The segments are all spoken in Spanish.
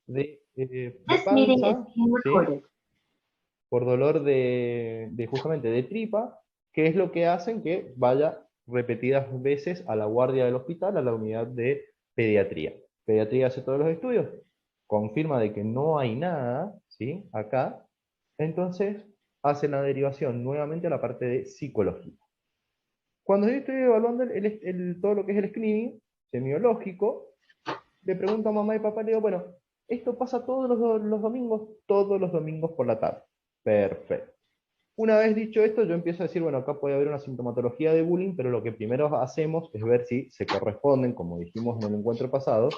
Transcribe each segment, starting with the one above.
de This meeting is panza, being ¿sí? recorded. Por dolor de justamente de tripa, que es lo que hacen que vaya repetidas veces a la guardia del hospital, a la unidad de pediatría. Pediatría hace todos los estudios, confirma de que no hay nada, ¿sí? Acá, entonces hacen la derivación nuevamente a la parte de psicología. Cuando yo estoy evaluando todo lo que es el screening semiológico, le pregunto a mamá y papá, le digo, bueno, esto pasa todos los domingos por la tarde. Perfecto. Una vez dicho esto, yo empiezo a decir, bueno, acá puede haber una sintomatología de bullying, pero lo que primero hacemos es ver si se corresponden, como dijimos en el encuentro pasado,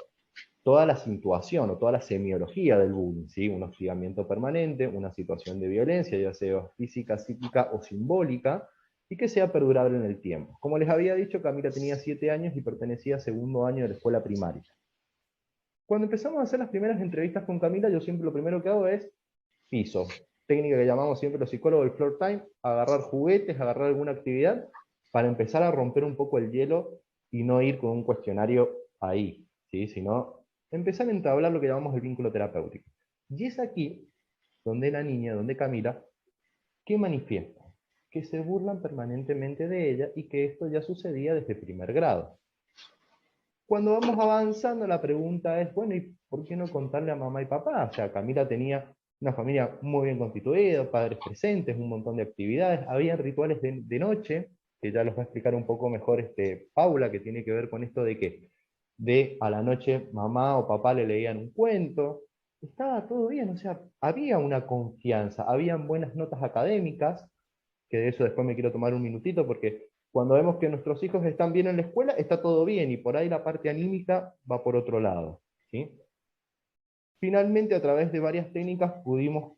toda la situación o toda la semiología del bullying, ¿sí? Un hostigamiento permanente, una situación de violencia, ya sea física, psíquica o simbólica, y que sea perdurable en el tiempo. Como les había dicho, Camila tenía 7 años y pertenecía a segundo año de la escuela primaria. Cuando empezamos a hacer las primeras entrevistas con Camila, yo siempre lo primero que hago es piso. Técnica que llamamos siempre los psicólogos el floor time, agarrar juguetes, agarrar alguna actividad, para empezar a romper un poco el hielo y no ir con un cuestionario ahí, ¿sí? Sino empezar a entablar lo que llamamos el vínculo terapéutico. Y es aquí donde la niña, donde Camila, ¿qué manifiesta? Que se burlan permanentemente de ella y que esto ya sucedía desde primer grado. Cuando vamos avanzando, la pregunta es, bueno, ¿y por qué no contarle a mamá y papá? O sea, Camila tenía una familia muy bien constituida, padres presentes, un montón de actividades, había rituales de noche, que ya los va a explicar un poco mejor Paula, que tiene que ver con esto de que de a la noche mamá o papá le leían un cuento, estaba todo bien, o sea, había una confianza, habían buenas notas académicas, que de eso después me quiero tomar un minutito, porque cuando vemos que nuestros hijos están bien en la escuela, está todo bien, y por ahí la parte anímica va por otro lado, ¿sí? Finalmente, a través de varias técnicas pudimos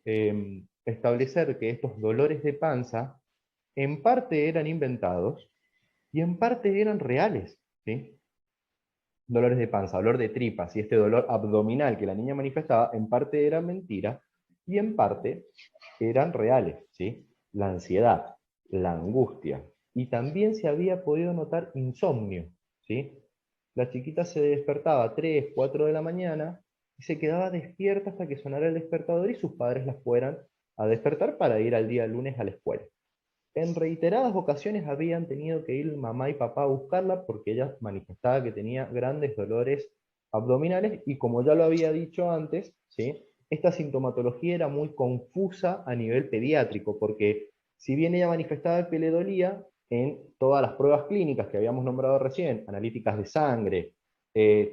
establecer que estos dolores de panza en parte eran inventados y en parte eran reales, ¿sí? Dolores de panza, dolor de tripas y este dolor abdominal que la niña manifestaba, en parte era mentira y en parte eran reales, ¿sí? La ansiedad, la angustia, y también se había podido notar insomnio, ¿sí? La chiquita se despertaba a 3, 4 de la mañana y se quedaba despierta hasta que sonara el despertador y sus padres la fueran a despertar para ir al día lunes a la escuela. En reiteradas ocasiones habían tenido que ir mamá y papá a buscarla porque ella manifestaba que tenía grandes dolores abdominales y como ya lo había dicho antes, ¿sí? Esta sintomatología era muy confusa a nivel pediátrico porque si bien ella manifestaba que le dolía, en todas las pruebas clínicas que habíamos nombrado recién, analíticas de sangre,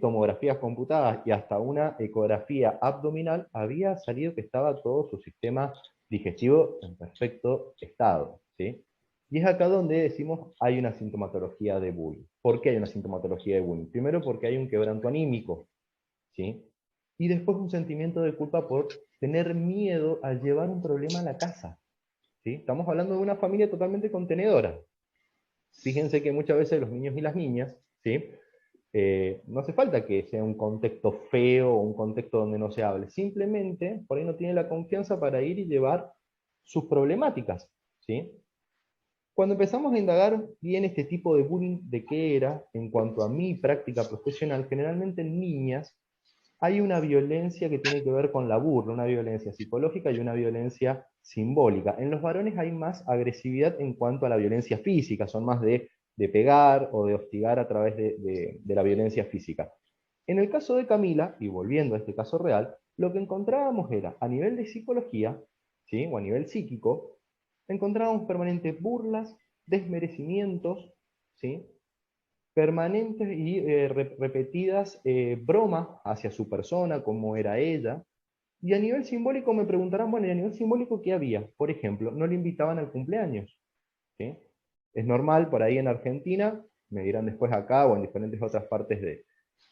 tomografías computadas y hasta una ecografía abdominal, había salido que estaba todo su sistema digestivo en perfecto estado, ¿sí? Y es acá donde decimos hay una sintomatología de bullying. ¿Por qué hay una sintomatología de bullying? Primero porque hay un quebranto anímico, ¿sí? Y después un sentimiento de culpa por tener miedo a llevar un problema a la casa, ¿sí? Estamos hablando de una familia totalmente contenedora. Fíjense que muchas veces los niños y las niñas, ¿sí? No hace falta que sea un contexto feo o un contexto donde no se hable, simplemente por ahí no tiene la confianza para ir y llevar sus problemáticas, ¿sí? Cuando empezamos a indagar bien este tipo de bullying, de qué era, en cuanto a mi práctica profesional, generalmente en niñas hay una violencia que tiene que ver con la burla, una violencia psicológica y una violencia simbólica. En los varones hay más agresividad en cuanto a la violencia física, son más de pegar o de hostigar a través de la violencia física. En el caso de Camila, y volviendo a este caso real, lo que encontrábamos era, a nivel de psicología, ¿sí? O a nivel psíquico, encontrábamos permanentes burlas, desmerecimientos, ¿sí? Permanentes y repetidas bromas hacia su persona, como era ella. Y a nivel simbólico me preguntarán, bueno, ¿y a nivel simbólico qué había? Por ejemplo, no le invitaban al cumpleaños, ¿sí? Es normal, por ahí en Argentina, me dirán después acá o en diferentes otras partes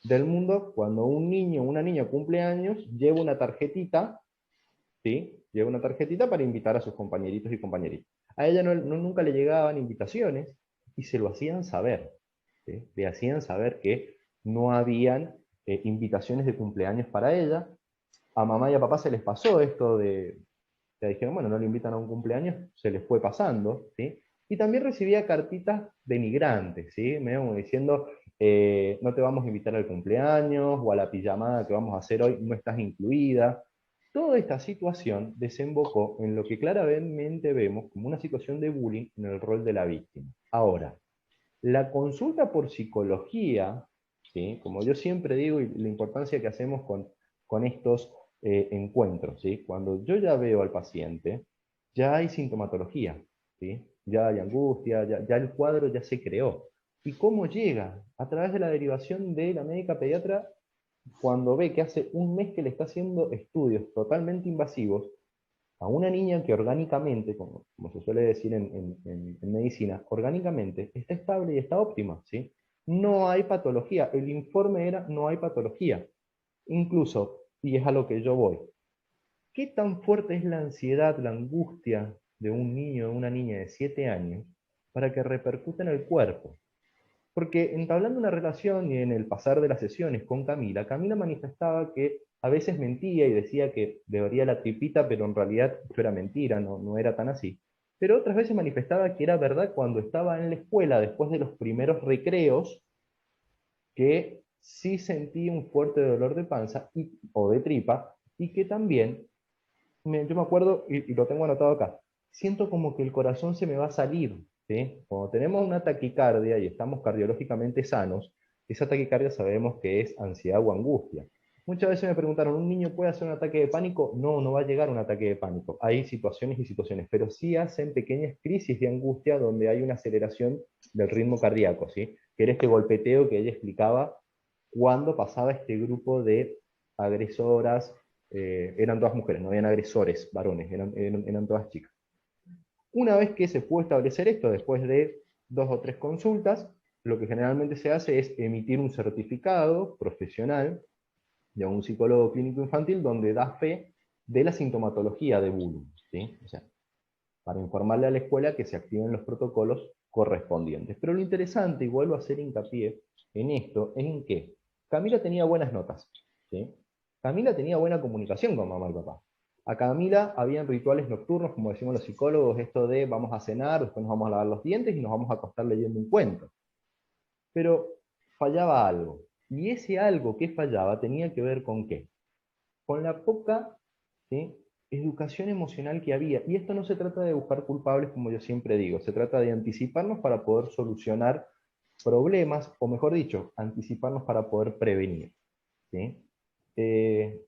del mundo, cuando un niño o una niña cumple años, lleva una tarjetita, ¿sí? Lleva una tarjetita para invitar a sus compañeritos y compañeritas. A ella nunca le llegaban invitaciones y se lo hacían saber, ¿sí? Le hacían saber que no habían invitaciones de cumpleaños para ella. A mamá y a papá se les pasó esto de, le dijeron, bueno, no le invitan a un cumpleaños, se les fue pasando, ¿sí? Y también recibía cartitas denigrantes, ¿sí? Me iban diciendo, no te vamos a invitar al cumpleaños o a la pijamada que vamos a hacer hoy, no estás incluida. Toda esta situación desembocó en lo que claramente vemos como una situación de bullying en el rol de la víctima. Ahora, la consulta por psicología, ¿sí? Como yo siempre digo, y la importancia que hacemos con estos encuentros, ¿sí? Cuando yo ya veo al paciente, ya hay sintomatología, ¿sí? Ya hay angustia, ya el cuadro ya se creó. ¿Y cómo llega? A través de la derivación de la médica pediatra cuando ve que hace un mes que le está haciendo estudios totalmente invasivos a una niña que orgánicamente, como se suele decir en medicina, orgánicamente está estable y está óptima, ¿sí? No hay patología. El informe era no hay patología. Incluso, y es a lo que yo voy, ¿qué tan fuerte es la ansiedad, la angustia de un niño o una niña de 7 años para que repercute en el cuerpo? Porque entablando una relación y en el pasar de las sesiones con Camila, Camila manifestaba que a veces mentía y decía que le dolía la tripita, pero en realidad esto era mentira, no era tan así. Pero otras veces manifestaba que era verdad cuando estaba en la escuela, después de los primeros recreos, que sí sentía un fuerte dolor de panza o de tripa, y que también, yo me acuerdo, y lo tengo anotado acá, siento como que el corazón se me va a salir, ¿sí? Cuando tenemos una taquicardia y estamos cardiológicamente sanos, esa taquicardia sabemos que es ansiedad o angustia. Muchas veces me preguntaron, ¿un niño puede hacer un ataque de pánico? No, no va a llegar a un ataque de pánico. Hay situaciones y situaciones, pero sí hacen pequeñas crisis de angustia donde hay una aceleración del ritmo cardíaco, ¿sí? Que era este golpeteo que ella explicaba cuando pasaba este grupo de agresoras, eran todas mujeres, no habían agresores varones, eran todas chicas. Una vez que se pudo establecer esto, después de 2 o 3 consultas, lo que generalmente se hace es emitir un certificado profesional de un psicólogo clínico infantil donde da fe de la sintomatología de bullying, ¿sí? O sea, para informarle a la escuela que se activen los protocolos correspondientes. Pero lo interesante, y vuelvo a hacer hincapié en esto, es en que Camila tenía buenas notas, ¿sí? Camila tenía buena comunicación con mamá y papá. A Camila habían rituales nocturnos, como decimos los psicólogos, esto de vamos a cenar, después nos vamos a lavar los dientes y nos vamos a acostar leyendo un cuento. Pero fallaba algo. Y ese algo que fallaba tenía que ver con qué? Con la poca, ¿sí?, educación emocional que había. Y esto no se trata de buscar culpables, como yo siempre digo, se trata de anticiparnos para poder solucionar problemas, o mejor dicho, anticiparnos para poder prevenir, ¿sí?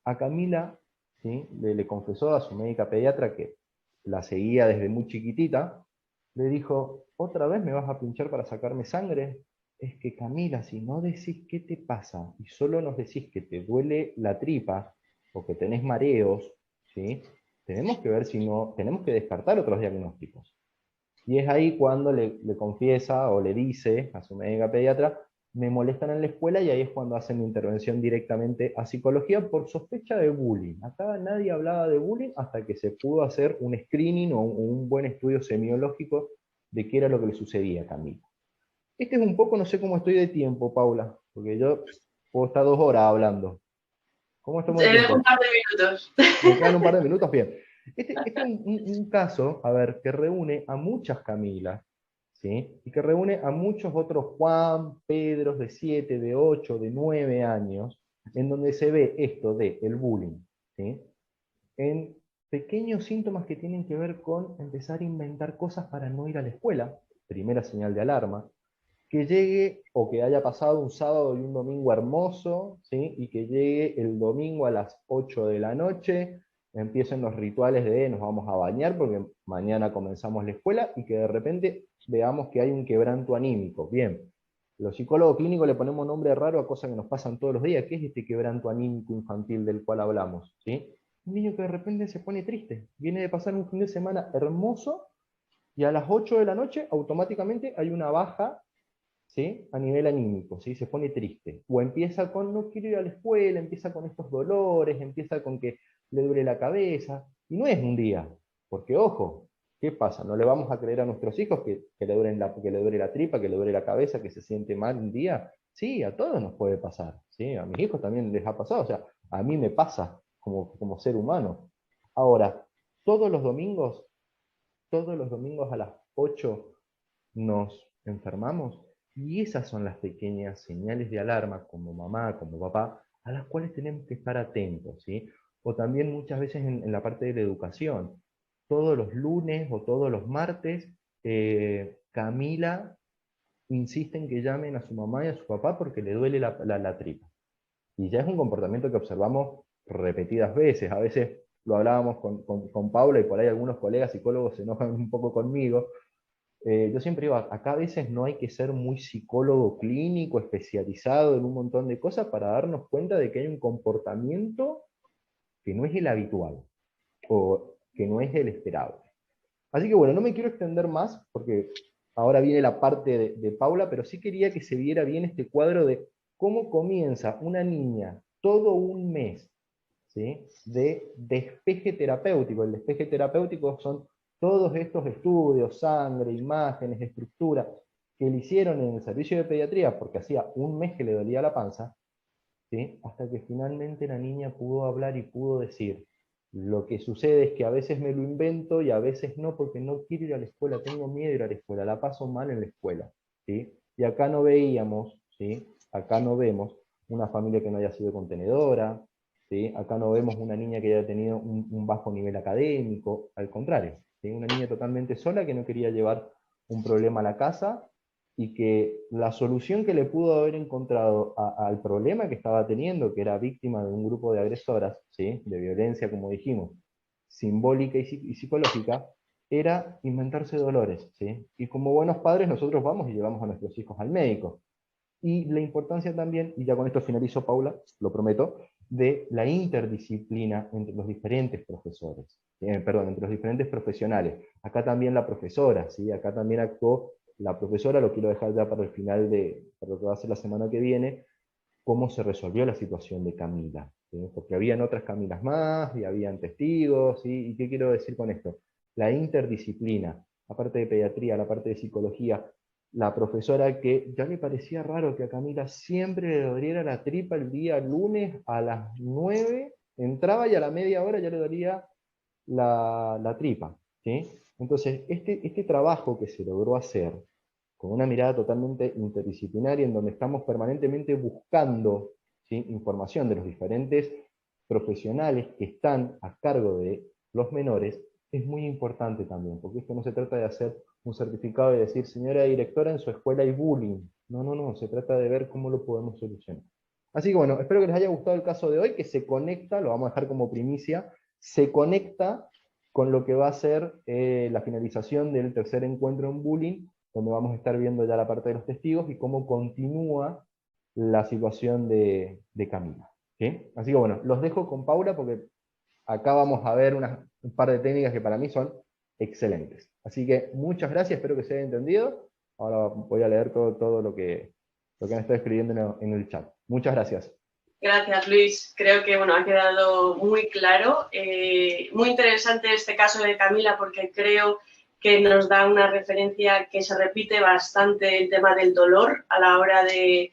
A Camila, ¿sí?, le confesó a su médica pediatra que la seguía desde muy chiquitita, le dijo, ¿otra vez me vas a pinchar para sacarme sangre? Es que Camila, si no decís qué te pasa y solo nos decís que te duele la tripa o que tenés mareos, ¿sí?, tenemos que ver si no, tenemos que descartar otros diagnósticos. Y es ahí cuando le confiesa o le dice a su médica pediatra, me molestan en la escuela, y ahí es cuando hacen la intervención directamente a psicología por sospecha de bullying. Acá nadie hablaba de bullying hasta que se pudo hacer un screening o un buen estudio semiológico de qué era lo que le sucedía a Camila. Este es un poco, no sé cómo estoy de tiempo, Paula, porque yo puedo estar 2 horas hablando. ¿Cómo estamos de Un tiempo? par de minutos. ¿Me quedan un par de minutos? Bien. Este es un caso, a ver, que reúne a muchas Camilas, ¿sí? Y que reúne a muchos otros Juan, Pedros de 7, de 8, de 9 años, en donde se ve esto de el bullying, ¿sí?, en pequeños síntomas que tienen que ver con empezar a inventar cosas para no ir a la escuela, primera señal de alarma, que llegue o que haya pasado un sábado y un domingo hermoso, ¿sí?, y que llegue el domingo a las 8 de la noche, empiecen los rituales de nos vamos a bañar porque mañana comenzamos la escuela, y que de repente veamos que hay un quebranto anímico. Bien, los psicólogos clínicos le ponemos nombre raro a cosas que nos pasan todos los días. ¿Qué es este quebranto anímico infantil del cual hablamos? ¿Sí? Un niño que de repente se pone triste, viene de pasar un fin de semana hermoso, y a las 8 de la noche automáticamente hay una baja, ¿sí?, a nivel anímico, ¿sí?, se pone triste. O empieza con no quiero ir a la escuela, empieza con estos dolores, empieza con que le duele la cabeza. Y no es un día, porque ojo, ¿qué pasa? ¿No le vamos a creer a nuestros hijos que que le duele la tripa, que le duele la cabeza, que se siente mal un día? Sí, a todos nos puede pasar, ¿sí? A mis hijos también les ha pasado, o sea, a mí me pasa como ser humano. Ahora, todos los domingos, todos los domingos a las 8 nos enfermamos. Y esas son las pequeñas señales de alarma, como mamá, como papá, a las cuales tenemos que estar atentos, ¿sí? O también muchas veces en la parte de la educación. Todos los lunes o todos los martes, Camila insiste en que llamen a su mamá y a su papá porque le duele la tripa. Y ya es un comportamiento que observamos repetidas veces. A veces lo hablábamos con Paula y por ahí algunos colegas psicólogos se enojan un poco conmigo. Yo siempre digo, acá a veces no hay que ser muy psicólogo clínico, especializado en un montón de cosas para darnos cuenta de que hay un comportamiento que no es el habitual o que no es el esperado. Así que bueno, no me quiero extender más porque ahora viene la parte de Paula, pero sí quería que se viera bien este cuadro de cómo comienza una niña todo un mes, ¿sí?, de despeje terapéutico. El despeje terapéutico son todos estos estudios, sangre, imágenes, estructura, que le hicieron en el servicio de pediatría porque hacía un mes que le dolía la panza, ¿sí?, hasta que finalmente la niña pudo hablar y pudo decir: lo que sucede es que a veces me lo invento y a veces no, porque no quiero ir a la escuela, tengo miedo de ir a la escuela, la paso mal en la escuela, ¿sí? Y acá no veíamos, ¿sí?, acá no vemos una familia que no haya sido contenedora, ¿sí?, acá no vemos una niña que haya tenido un bajo nivel académico, al contrario, ¿sí?, una niña totalmente sola que no quería llevar un problema a la casa y que la solución que le pudo haber encontrado al problema que estaba teniendo, que era víctima de un grupo de agresoras, ¿sí?, de violencia, como dijimos, simbólica y psicológica, era inventarse dolores, ¿sí? Y como buenos padres nosotros vamos y llevamos a nuestros hijos al médico. Y la importancia también, y ya con esto finalizo, Paula, lo prometo, de la interdisciplina entre los diferentes profesores, perdón, entre los diferentes profesionales. Acá también la profesora, ¿sí? Acá también actuó la profesora, lo quiero dejar ya para el final para lo que va a ser la semana que viene, cómo se resolvió la situación de Camila, ¿sí? Porque habían otras Camilas más, y habían testigos, ¿sí? ¿Y qué quiero decir con esto? La interdisciplina, la parte de pediatría, la parte de psicología, la profesora que ya le parecía raro que a Camila siempre le doliera la tripa el día lunes a las 9, entraba y a la media hora ya le dolía la tripa, ¿sí? Entonces, este trabajo que se logró hacer, con una mirada totalmente interdisciplinaria, en donde estamos permanentemente buscando, ¿sí?, información de los diferentes profesionales que están a cargo de los menores, es muy importante también, porque esto no se trata de hacer un certificado y decir: señora directora, en su escuela hay bullying. No, no, no, se trata de ver cómo lo podemos solucionar. Así que bueno, espero que les haya gustado el caso de hoy, que se conecta, lo vamos a dejar como primicia, se conecta con lo que va a ser la finalización del tercer encuentro en bullying, donde vamos a estar viendo ya la parte de los testigos y cómo continúa la situación de Camila, ¿sí? Así que bueno, los dejo con Paula porque acá vamos a ver un par de técnicas que para mí son excelentes. Así que muchas gracias, espero que se haya entendido. Ahora voy a leer todo lo que han estado escribiendo en el chat. Muchas gracias. Gracias, Luis. Creo que bueno, ha quedado muy claro. Muy interesante este caso de Camila porque creo que nos da una referencia que se repite bastante, el tema del dolor a la hora de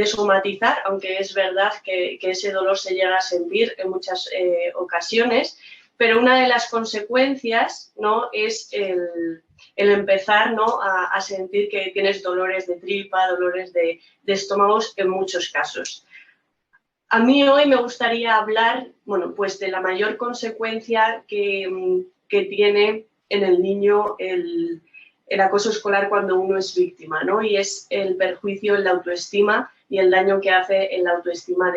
somatizar, aunque es verdad que ese dolor se llega a sentir en muchas ocasiones, pero una de las consecuencias, ¿no?, es el empezar, ¿no?, a sentir que tienes dolores de tripa, dolores de estómagos en muchos casos. A mí hoy me gustaría hablar, bueno, pues de la mayor consecuencia que tiene en el niño el acoso escolar cuando uno es víctima, ¿no? Y es el perjuicio en la autoestima y el daño que hace en la autoestima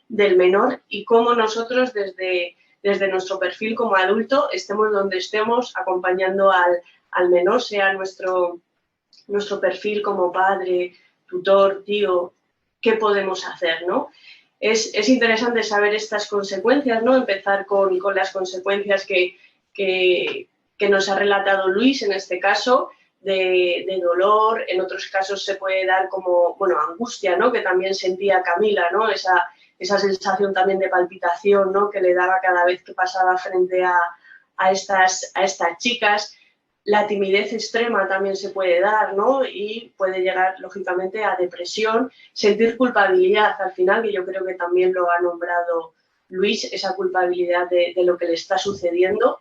del menor y cómo nosotros desde nuestro perfil como adulto, estemos donde estemos, acompañando al menor, sea nuestro perfil como padre, tutor, tío, qué podemos hacer, ¿no? Es interesante saber estas consecuencias, ¿no? Empezar con las consecuencias que nos ha relatado Luis en este caso, de dolor. En otros casos se puede dar como, bueno, angustia, ¿no?, que también sentía Camila, ¿no?, esa sensación también de palpitación, ¿no?, que le daba cada vez que pasaba frente a estas chicas. La timidez extrema también se puede dar, ¿no?, y puede llegar, lógicamente, a depresión, sentir culpabilidad al final, que yo creo que también lo ha nombrado Luis, esa culpabilidad de lo que le está sucediendo.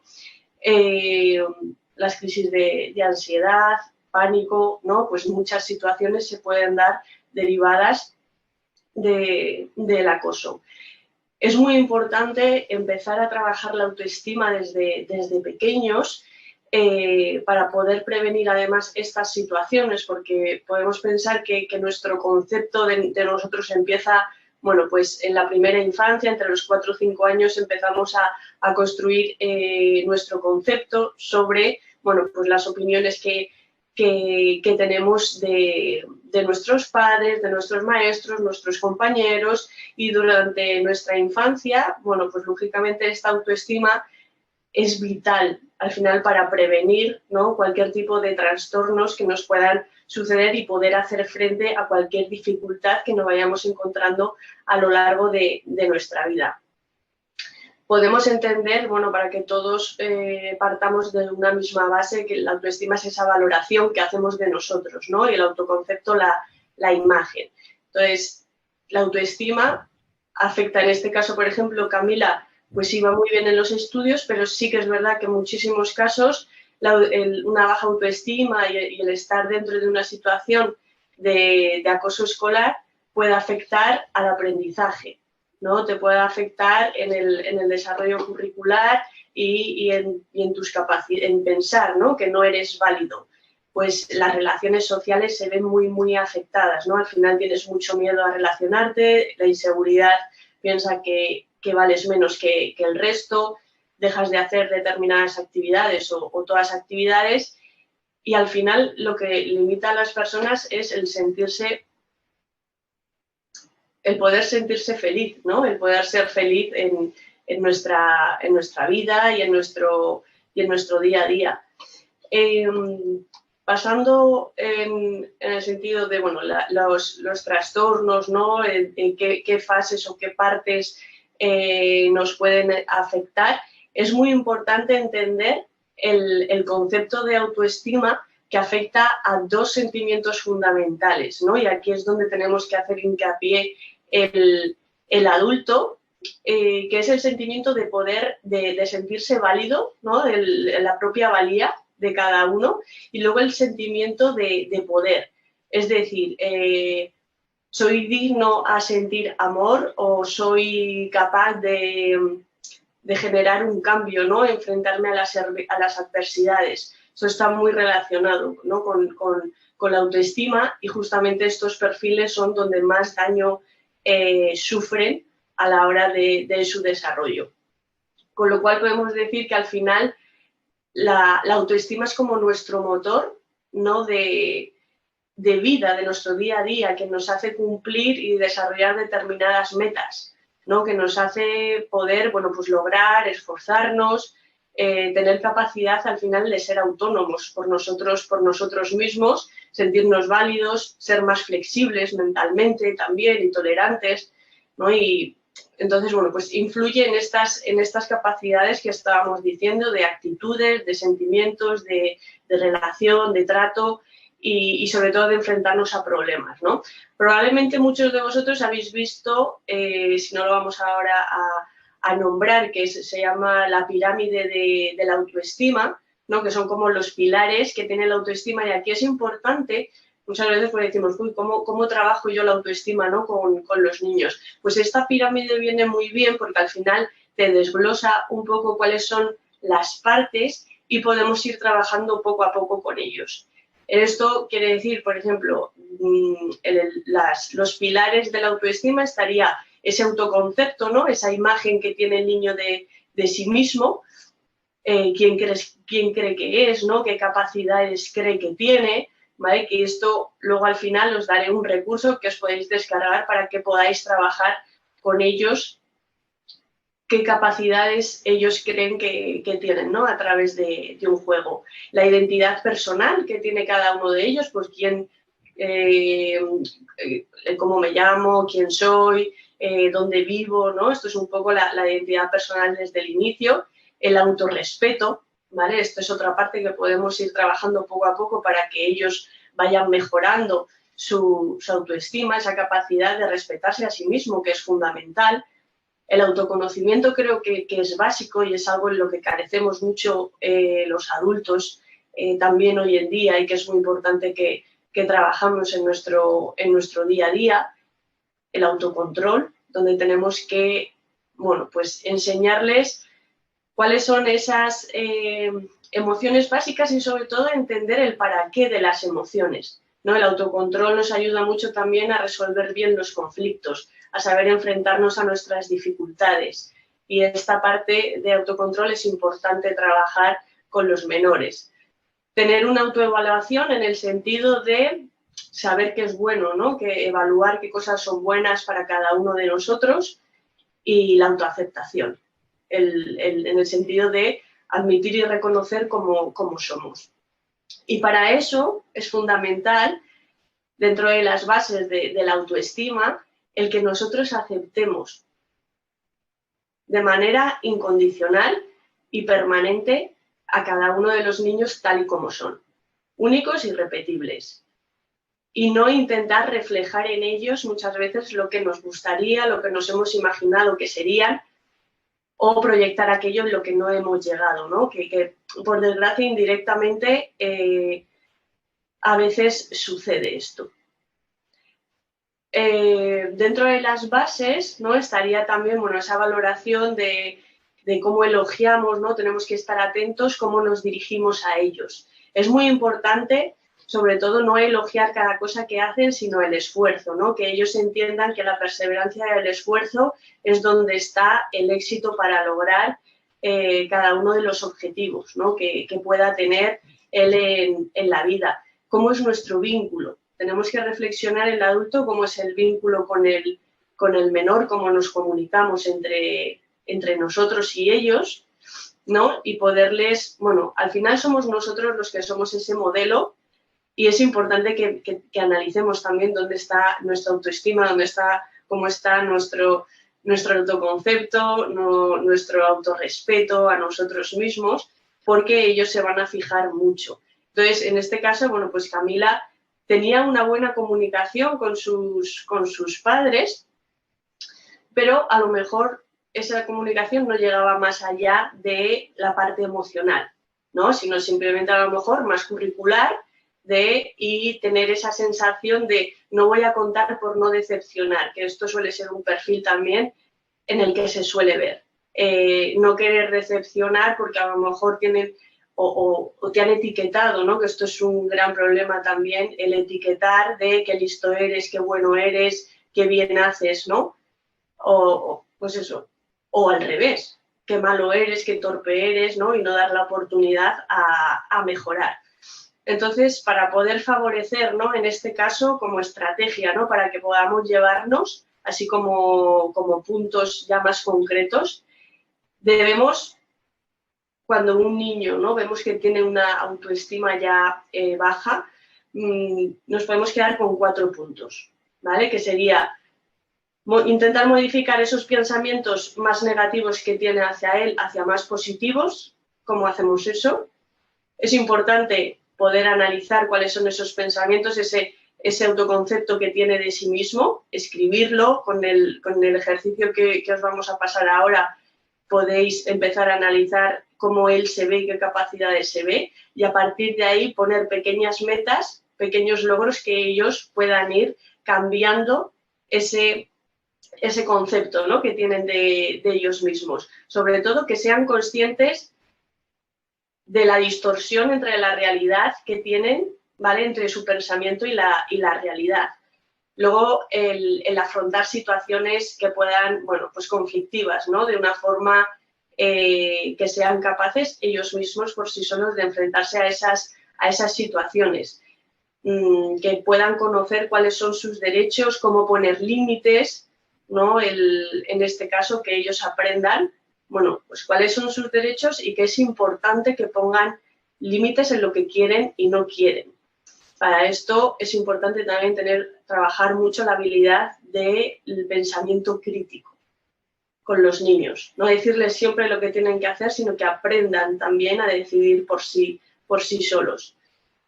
Las crisis de ansiedad, pánico, ¿no? Pues muchas situaciones se pueden dar derivadas del acoso. Es muy importante empezar a trabajar la autoestima desde pequeños para poder prevenir además estas situaciones, porque podemos pensar que nuestro concepto de nosotros empieza, bueno, pues en la primera infancia, entre los 4 o 5 años empezamos a construir nuestro concepto sobre, bueno, pues las opiniones que tenemos de nuestros padres, de nuestros maestros, nuestros compañeros, y durante nuestra infancia, bueno, pues lógicamente esta autoestima es vital al final para prevenir, ¿no?, cualquier tipo de trastornos que nos puedan suceder y poder hacer frente a cualquier dificultad que nos vayamos encontrando a lo largo de nuestra vida. Podemos entender, bueno, para que todos partamos de una misma base, que la autoestima es esa valoración que hacemos de nosotros, ¿no? Y el autoconcepto, la imagen. Entonces, la autoestima afecta, en este caso, por ejemplo, Camila, pues iba muy bien en los estudios, pero sí que es verdad que en muchísimos casos una baja autoestima y el estar dentro de una situación de acoso escolar puede afectar al aprendizaje, ¿no? Te puede afectar en el desarrollo curricular y en tus capacidades, en pensar, ¿no?, que no eres válido. Pues las relaciones sociales se ven muy, muy afectadas, ¿no? Al final tienes mucho miedo a relacionarte, la inseguridad piensa que vales menos que el resto, dejas de hacer determinadas actividades o todas las actividades, y al final lo que limita a las personas es el poder sentirse feliz, ¿no? El poder ser feliz en nuestra vida y en nuestro día a día. Pasando en el sentido de, bueno, los trastornos, ¿no?, en qué fases o qué partes nos pueden afectar, es muy importante entender el concepto de autoestima, que afecta a 2 sentimientos fundamentales, ¿no? Y aquí es donde tenemos que hacer hincapié el adulto, que es el sentimiento de poder, de sentirse válido, ¿no?, de la propia valía de cada uno, y luego el sentimiento de poder, es decir, soy digno a sentir amor, o soy capaz de generar un cambio, ¿no?, enfrentarme a las adversidades. Eso está muy relacionado, ¿no?, con la autoestima, y justamente estos perfiles son donde más daño sufren a la hora de su desarrollo. Con lo cual podemos decir que al final la autoestima es como nuestro motor, ¿no?, de vida, de nuestro día a día, que nos hace cumplir y desarrollar determinadas metas, ¿no?, que nos hace poder, bueno, pues lograr, esforzarnos, tener capacidad al final de ser autónomos por nosotros mismos, sentirnos válidos, ser más flexibles mentalmente también y tolerantes, ¿no? Y entonces, bueno, pues influye en estas capacidades que estábamos diciendo, de actitudes, de sentimientos, de relación, de trato, y sobre todo de enfrentarnos a problemas, ¿no? Probablemente muchos de vosotros habéis visto, si no lo vamos ahora a nombrar, que se llama la pirámide de la autoestima, ¿no?, que son como los pilares que tiene la autoestima, y aquí es importante, muchas veces pues decimos, uy, ¿cómo trabajo yo la autoestima, ¿no?, con los niños? Pues esta pirámide viene muy bien, porque al final te desglosa un poco cuáles son las partes y podemos ir trabajando poco a poco con ellos. Esto quiere decir, por ejemplo, los pilares de la autoestima estaría ese autoconcepto, ¿no?, esa imagen que tiene el niño de sí mismo, quién cree que es, ¿no?, qué capacidades cree que tiene, ¿vale? Que esto luego al final os daré un recurso que os podéis descargar para que podáis trabajar con ellos, qué capacidades ellos creen que tienen, ¿no?, a través de un juego. La identidad personal que tiene cada uno de ellos, pues cómo me llamo, quién soy, dónde vivo, ¿no? Esto es un poco la identidad personal desde el inicio. El autorrespeto, ¿vale? Esto es otra parte que podemos ir trabajando poco a poco para que ellos vayan mejorando su autoestima, esa capacidad de respetarse a sí mismo, que es fundamental. El autoconocimiento creo que es básico, y es algo en lo que carecemos mucho los adultos también hoy en día y que es muy importante que trabajamos en nuestro día a día, el autocontrol, donde tenemos que, bueno, pues enseñarles cuáles son esas emociones básicas y sobre todo entender el para qué de las emociones, ¿no? El autocontrol nos ayuda mucho también a resolver bien los conflictos, a saber enfrentarnos a nuestras dificultades. Y esta parte de autocontrol es importante trabajar con los menores. Tener una autoevaluación en el sentido de saber qué es bueno, ¿no? Que evaluar qué cosas son buenas para cada uno de nosotros y la autoaceptación, en el sentido de admitir y reconocer cómo somos. Y para eso es fundamental, dentro de las bases de la autoestima, el que nosotros aceptemos de manera incondicional y permanente a cada uno de los niños tal y como son, únicos y irrepetibles. Y no intentar reflejar en ellos muchas veces lo que nos gustaría, lo que nos hemos imaginado que serían, o proyectar aquello en lo que no hemos llegado, ¿no? Que por desgracia indirectamente a veces sucede esto. Dentro de las bases, ¿no? Estaría también, bueno, esa valoración de cómo elogiamos, ¿no? Tenemos que estar atentos cómo nos dirigimos a ellos. Es muy importante, sobre todo, no elogiar cada cosa que hacen, sino el esfuerzo, ¿no? Que ellos entiendan que la perseverancia y el esfuerzo es donde está el éxito para lograr cada uno de los objetivos, ¿no? que pueda tener él en la vida. ¿Cómo es nuestro vínculo? Tenemos que reflexionar el adulto cómo es el vínculo con el menor, cómo nos comunicamos entre nosotros y ellos, ¿no? Y poderles, bueno, al final somos nosotros los que somos ese modelo y es importante que analicemos también dónde está nuestra autoestima, cómo está nuestro autoconcepto, nuestro autorrespeto a nosotros mismos, porque ellos se van a fijar mucho. Entonces, en este caso, bueno, pues Camila tenía una buena comunicación con sus padres, pero a lo mejor esa comunicación no llegaba más allá de la parte emocional, ¿no? Sino simplemente a lo mejor más curricular y tener esa sensación de no voy a contar por no decepcionar, que esto suele ser un perfil también en el que se suele ver. No querer decepcionar porque a lo mejor tienen o te han etiquetado, ¿no? Que esto es un gran problema también, el etiquetar de qué listo eres, qué bueno eres, qué bien haces, ¿no? Pues eso, o al revés, qué malo eres, qué torpe eres, ¿no? Y no dar la oportunidad a mejorar. Entonces, para poder favorecer, ¿no? En este caso, como estrategia, ¿no? Para que podamos llevarnos, así como puntos ya más concretos, debemos, cuando un niño, ¿no? Vemos que tiene una autoestima ya baja, nos podemos quedar con 4 puntos, ¿vale? Que sería intentar modificar esos pensamientos más negativos que tiene hacia él, hacia más positivos. ¿Cómo hacemos eso? Es importante poder analizar cuáles son esos pensamientos, ese autoconcepto que tiene de sí mismo, escribirlo con el ejercicio que os vamos a pasar ahora. Podéis empezar a analizar cómo él se ve y qué capacidades se ve y a partir de ahí poner pequeñas metas, pequeños logros que ellos puedan ir cambiando ese concepto, ¿no? Que tienen de ellos mismos. Sobre todo que sean conscientes de la distorsión entre la realidad que tienen, ¿vale? Entre su pensamiento y la realidad. Luego, el afrontar situaciones que puedan, bueno, pues conflictivas, ¿no? De una forma que sean capaces ellos mismos por sí solos de enfrentarse a esas situaciones. Que puedan conocer cuáles son sus derechos, cómo poner límites, ¿no? En este caso, que ellos aprendan, bueno, pues cuáles son sus derechos y que es importante que pongan límites en lo que quieren y no quieren. Para esto es importante también trabajar mucho la habilidad del pensamiento crítico con los niños. No decirles siempre lo que tienen que hacer, sino que aprendan también a decidir por sí solos.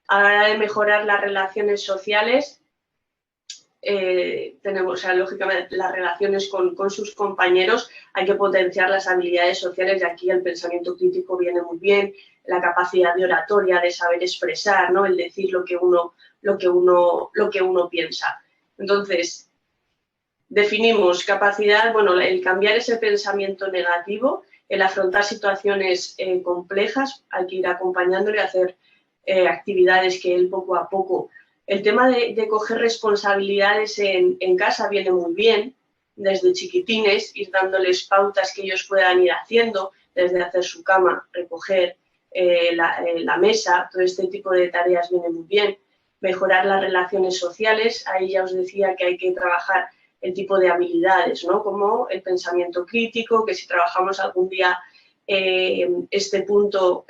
A la hora de mejorar las relaciones sociales, tenemos, o sea, lógicamente, las relaciones con sus compañeros, hay que potenciar las habilidades sociales y aquí el pensamiento crítico viene muy bien, la capacidad de oratoria, de saber expresar, ¿no? El decir lo que uno piensa. Entonces, definimos capacidad, bueno, el cambiar ese pensamiento negativo, el afrontar situaciones complejas, hay que ir acompañándole a hacer actividades que él poco a poco. El tema de coger responsabilidades en casa viene muy bien, desde chiquitines, ir dándoles pautas que ellos puedan ir haciendo, desde hacer su cama, recoger la mesa, todo este tipo de tareas viene muy bien. Mejorar las relaciones sociales, ahí ya os decía que hay que trabajar el tipo de habilidades, ¿no? Como el pensamiento crítico, que si trabajamos algún día este punto,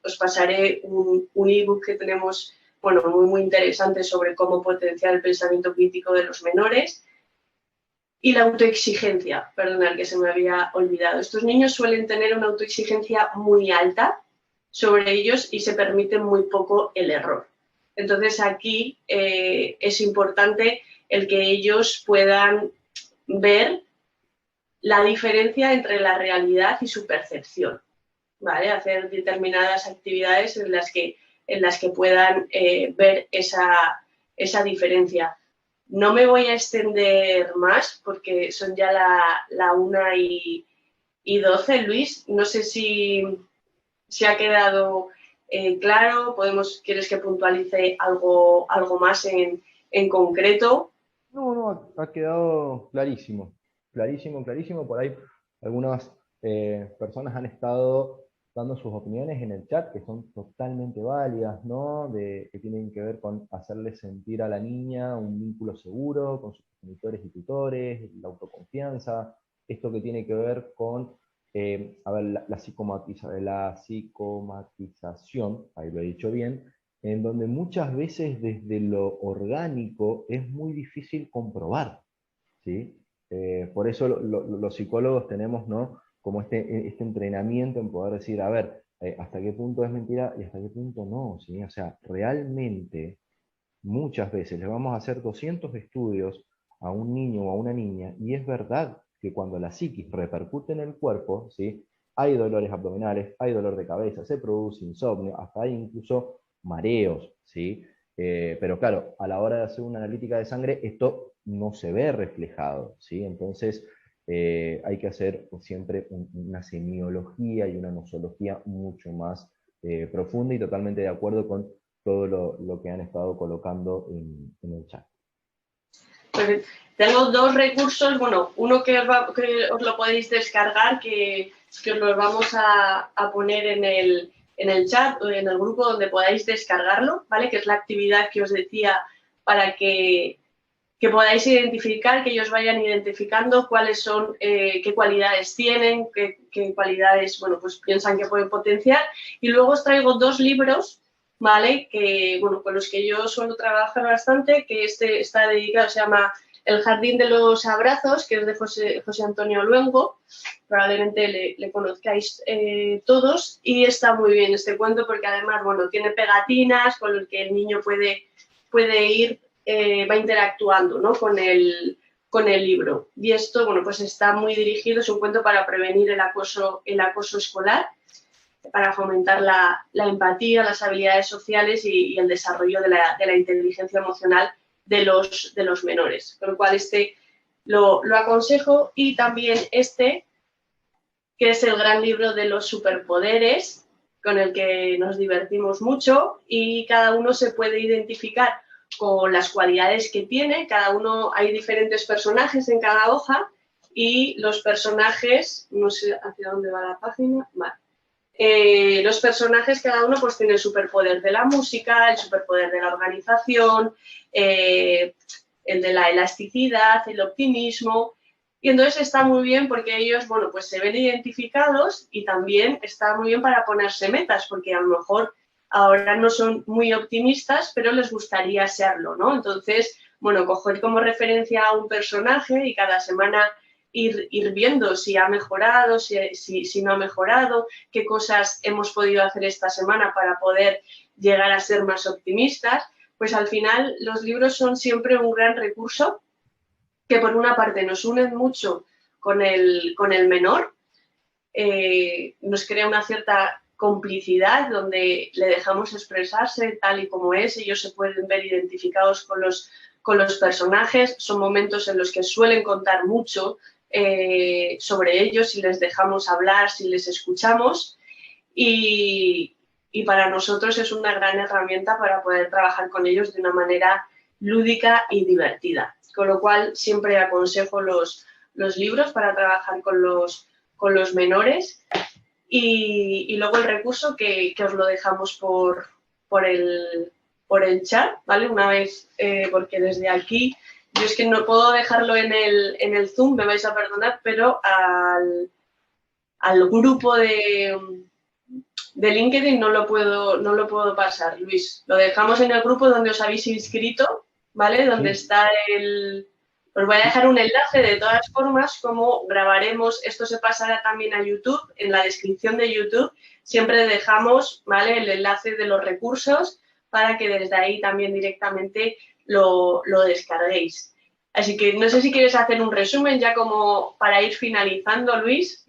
os pasaré un ebook que tenemos, bueno, muy interesante sobre cómo potenciar el pensamiento crítico de los menores. Y la autoexigencia, perdonad que se me había olvidado. Estos niños suelen tener una autoexigencia muy alta sobre ellos y se permiten muy poco el error. Entonces aquí es importante el que ellos puedan ver la diferencia entre la realidad y su percepción, ¿vale? Hacer determinadas actividades en las que puedan ver esa diferencia. No me voy a extender más porque son ya la 1:12, Luis. No sé si ha quedado claro. ¿Quieres que puntualice algo más en concreto? No, ha quedado clarísimo, clarísimo, clarísimo. Por ahí algunas personas han estado dando sus opiniones en el chat que son totalmente válidas, ¿no? Que tienen que ver con hacerle sentir a la niña un vínculo seguro con sus monitores y tutores, la autoconfianza, esto que tiene que ver con, a ver, la psicomatización, ahí lo he dicho bien, en donde muchas veces desde lo orgánico es muy difícil comprobar, ¿sí? Por eso los psicólogos tenemos, ¿no? Como este entrenamiento en poder decir, a ver, hasta qué punto es mentira y hasta qué punto no, ¿sí? O sea, realmente muchas veces le vamos a hacer 200 estudios a un niño o a una niña y es verdad que cuando la psiquis repercute en el cuerpo, ¿sí? Hay dolores abdominales, hay dolor de cabeza, se produce insomnio, hasta hay incluso mareos, ¿sí? Pero claro, a la hora de hacer una analítica de sangre, esto no se ve reflejado, ¿sí? Entonces, hay que hacer siempre una semiología y una nosología mucho más profunda y totalmente de acuerdo con todo lo que han estado colocando en el chat. Pues tengo dos recursos, bueno, uno que os lo podéis descargar, que os lo vamos a poner en el chat o en el grupo donde podáis descargarlo, ¿vale? Que es la actividad que os decía para que podáis identificar, que ellos vayan identificando cuáles son, qué cualidades tienen, qué cualidades, bueno, pues piensan que pueden potenciar. Y luego os traigo dos libros, ¿vale? Que, bueno, con los que yo suelo trabajar bastante, que este está dedicado, se llama El jardín de los abrazos, que es de José Antonio Luengo, probablemente le conozcáis todos, y está muy bien este cuento porque además, bueno, tiene pegatinas con los que el niño puede ir, va interactuando, ¿no? con el libro. Y esto, bueno, pues está muy dirigido, es un cuento para prevenir el acoso escolar, para fomentar la empatía, las habilidades sociales y el desarrollo de la inteligencia emocional de los menores. Con lo cual este lo aconsejo, y también este, que es el gran libro de los superpoderes, con el que nos divertimos mucho y cada uno se puede identificar con las cualidades que tiene. Cada uno, hay diferentes personajes en cada hoja y los personajes, no sé hacia dónde va la página, vale. Los personajes, cada uno pues tiene el superpoder de la música, el superpoder de la organización, el de la elasticidad, el optimismo. Y entonces está muy bien porque ellos, bueno, pues se ven identificados, y también está muy bien para ponerse metas, porque a lo mejor ahora no son muy optimistas, pero les gustaría serlo, ¿no? Entonces, bueno, coger como referencia a un personaje y cada semana ir viendo si ha mejorado, si no ha mejorado, qué cosas hemos podido hacer esta semana para poder llegar a ser más optimistas. pues al final los libros son siempre un gran recurso que por una parte nos unen mucho con el menor, nos crea una cierta complicidad donde le dejamos expresarse tal y como es, ellos se pueden ver identificados con los personajes, son momentos en los que suelen contar mucho sobre ellos si les dejamos hablar, si les escuchamos y para nosotros es una gran herramienta para poder trabajar con ellos de una manera lúdica y divertida. Con lo cual siempre aconsejo los libros para trabajar con los menores y luego el recurso que os lo dejamos por el chat, ¿vale? Una vez, porque desde aquí, yo es que no puedo dejarlo en el Zoom, me vais a perdonar, pero al grupo de LinkedIn no lo puedo pasar, Luis. Lo dejamos en el grupo donde os habéis inscrito, ¿vale? Donde Sí. está os voy a dejar un enlace de todas formas, como grabaremos, esto se pasará también a YouTube, en la descripción de YouTube siempre dejamos, ¿vale? El enlace de los recursos para que desde ahí también directamente lo descarguéis. Así que no sé si quieres hacer un resumen ya como para ir finalizando, Luis.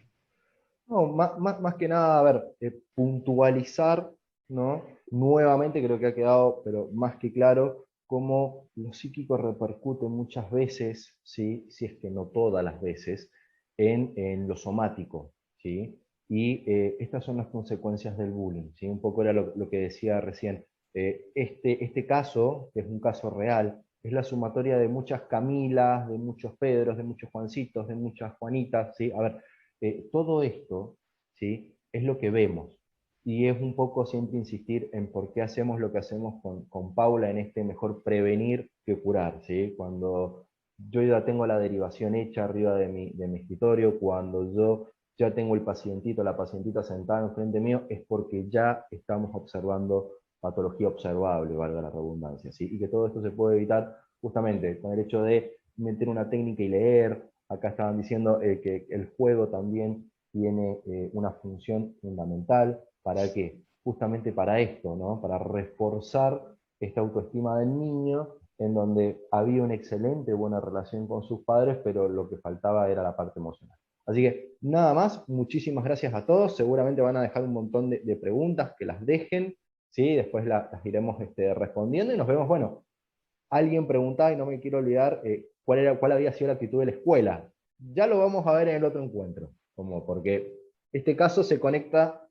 No, más que nada, a ver, puntualizar, ¿no? Nuevamente creo que ha quedado, pero más que claro, cómo lo psíquico repercute muchas veces, ¿sí? Si es que no todas las veces, en lo somático, ¿sí? Y estas son las consecuencias del bullying, ¿sí? Un poco era lo que decía recién. Este caso, que es un caso real, es la sumatoria de muchas Camilas, de muchos Pedros, de muchos Juancitos, de muchas Juanitas, ¿sí? A ver, todo esto, ¿sí? Es lo que vemos. Y es un poco siempre insistir en por qué hacemos lo que hacemos con Paula en este mejor prevenir que curar, ¿sí? Cuando yo ya tengo la derivación hecha arriba de mi escritorio, cuando yo ya tengo el pacientito, la pacientita sentada enfrente mío, es porque ya estamos observando patología observable, valga la redundancia, ¿sí? Y que todo esto se puede evitar justamente con el hecho de meter una técnica y leer. Acá estaban diciendo que el juego también tiene una función fundamental. ¿Para qué? Justamente para esto, ¿no? Para reforzar esta autoestima del niño, en donde había una excelente buena relación con sus padres, pero lo que faltaba era la parte emocional. Así que nada más, muchísimas gracias a todos. Seguramente van a dejar un montón de preguntas, que las dejen, ¿sí? Después las iremos respondiendo y nos vemos, bueno, alguien preguntaba, y no me quiero olvidar, cuál había sido la actitud de la escuela. Ya lo vamos a ver en el otro encuentro, como porque este caso se conecta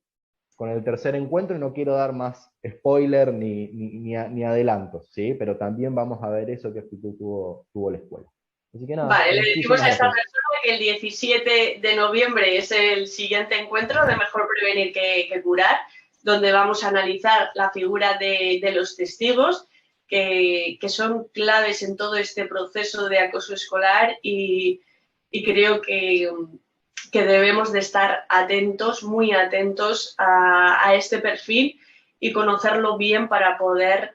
con el tercer encuentro y no quiero dar más spoiler ni adelantos, ¿sí? Pero también vamos a ver eso, qué actitud tuvo la escuela. Así que nada, Vale, le decimos muchísimas a esta gracias. persona que el 17 de noviembre es el siguiente encuentro de Mejor Prevenir que Curar, donde vamos a analizar la figura de los testigos, que son claves en todo este proceso de acoso escolar y creo que debemos de estar atentos, muy atentos a este perfil y conocerlo bien para poder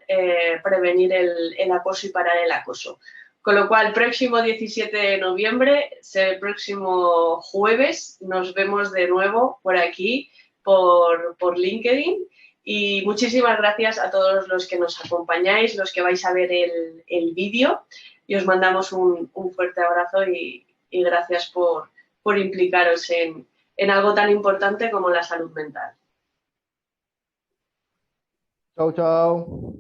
prevenir el acoso y parar el acoso. Con lo cual, próximo 17 de noviembre, el próximo jueves, nos vemos de nuevo por aquí, por LinkedIn. Y muchísimas gracias a todos los que nos acompañáis, los que vais a ver el vídeo. Y os mandamos un fuerte abrazo y gracias por implicaros en algo tan importante como la salud mental. Chau, chau.